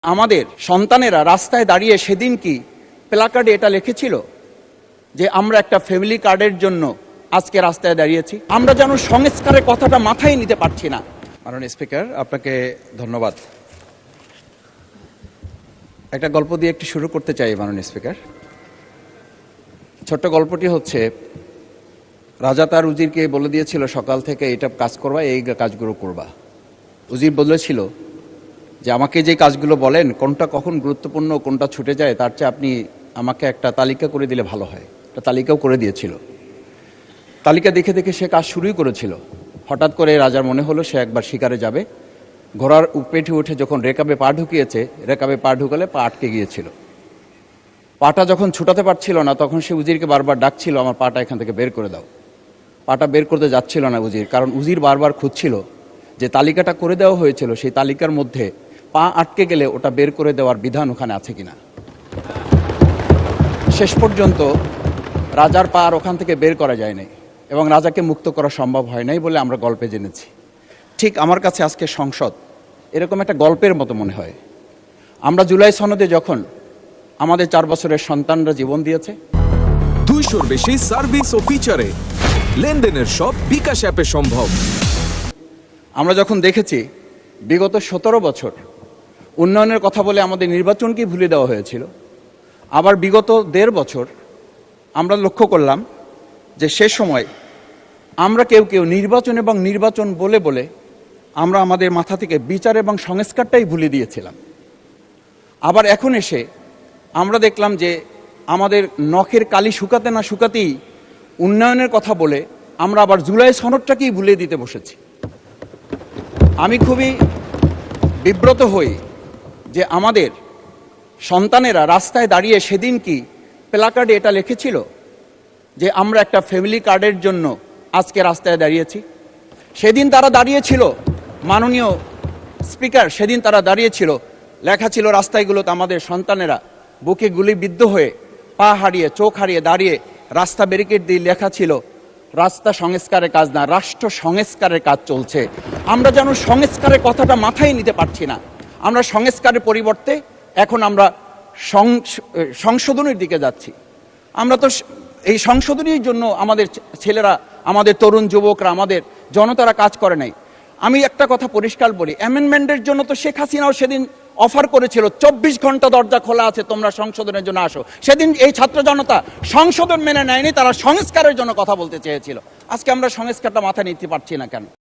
আমাদের সন্তানেরা রাস্তায় দাঁড়িয়ে সেদিন কি প্ল্যাকার্ডে এটা লিখেছিল যে আমরা একটা ফ্যামিলি কার্ডের জন্য আজকে রাস্তায় দাঁড়িয়েছি। আমরা যেন সংস্কারের কথাটা মাথায় নিতে পারছি না। মাননীয় স্পিকার, আপনাকে ধন্যবাদ। একটা গল্প দিয়ে একটু শুরু করতে চাই মাননীয় স্পিকার। ছোট্ট গল্পটি হচ্ছে, রাজা তার উজিরকে বলে দিয়েছিল সকাল থেকে এটা কাজ করবা, এই কাজগুলো করবা। উজির বলেছিল যে আমাকে যে কাজগুলো বলেন কোনটা কখন গুরুত্বপূর্ণ কোনটা ছুটে যায় তার চেয়ে আপনি আমাকে একটা তালিকা করে দিলে ভালো হয়। একটা তালিকাও করে দিয়েছিল। তালিকা দেখে দেখে সে কাজ শুরুই করেছিল। হঠাৎ করে রাজার মনে হলো সে একবার শিকারে যাবে। ঘোড়ার পেটে উঠে যখন রেকাবে পা ঢুকিয়েছে, রেকাবে পা ঢুকালে পা আটকে গিয়েছিল। পাটা যখন ছুটাতে পারছিল না তখন সে উজিরকে বারবার ডাকছিল, আমার পাটা এখান থেকে বের করে দাও। পাটা বের করতে যাচ্ছিল না উজির, কারণ উজির বারবার খুঁজছিল যে তালিকাটা করে দেওয়া হয়েছিল সেই তালিকার মধ্যে পা আটকে গেলে ওটা বের করে দেওয়ার বিধান ওখানে আছে কিনা। শেষ পর্যন্ত রাজার পা আর ওখান থেকে বের করা যায় নাই এবং রাজাকে মুক্ত করা সম্ভব হয় নাই বলে আমরা গল্পে জেনেছি। ঠিক আমার কাছে আজকে সংসদ এরকম একটা গল্পের মতো মনে হয়। আমরা জুলাই সনদে যখন আমাদের 4 বছরের সন্তানরা জীবন দিয়েছে, 200-র বেশি সার্ভিস ও ফিচারে লেনদেনের সব বিকাশ অ্যাপে সম্ভব। আমরা যখন দেখেছি বিগত 17 বছর উন্নয়নের কথা বলে আমাদের নির্বাচনকেই ভুলে দেওয়া হয়েছিল, আবার বিগত 1.5 বছর আমরা লক্ষ্য করলাম যে সে সময় আমরা কেউ কেউ নির্বাচন এবং নির্বাচন বলে বলে আমরা আমাদের মাথা থেকে বিচার এবং সংস্কারটাই ভুলে দিয়েছিলাম। আবার এখন এসে আমরা দেখলাম যে আমাদের নখের কালি শুকাতে না শুকাতেই উন্নয়নের কথা বলে আমরা আবার জুলাই সনদটাকেই ভুলে দিতে বসেছি। আমি খুবই বিব্রত হই যে আমাদের সন্তানেরা রাস্তায় দাঁড়িয়ে সেদিন কি প্ল্যাকার্ডে এটা লিখেছিল যে আমরা একটা ফ্যামিলি কার্ডের জন্য আজকে রাস্তায় দাঁড়িয়েছি। সেদিন তারা দাঁড়িয়েছিল, মাননীয় স্পিকার, সেদিন তারা দাঁড়িয়েছিল, লেখা ছিল রাস্তাগুলোতে আমাদের সন্তানেরা বুকে গুলিবিদ্ধ হয়ে পা হারিয়ে চোখ হারিয়ে দাঁড়িয়ে রাস্তা ব্যারিকেড দিয়ে লেখা ছিল রাস্তা সংস্কারের কাজ না, রাষ্ট্র সংস্কারের কাজ চলছে। আমরা যেন সংস্কারের কথাটা মাথায় নিতে পারছি না। আমরা সংস্কারের পরিবর্তে এখন আমরা সংশোধনের দিকে যাচ্ছি। আমরা তো এই সংশোধনীর জন্য আমাদের ছেলেরা, আমাদের তরুণ যুবকরা, আমাদের জনতারা কাজ করে নাই। আমি একটা কথা পরিষ্কার বলি, অ্যামেন্ডমেন্টের জন্য তো শেখ হাসিনাও সেদিন অফার করেছিল 24 ঘন্টা দরজা খোলা আছে, তোমরা সংশোধনের জন্য আসো। সেদিন এই ছাত্র জনতা সংশোধন মেনে নেয়নি, তারা সংস্কারের জন্য কথা বলতে চেয়েছিল। আজকে আমরা সংস্কারটা মাথায় নিতে পারছি না কেন?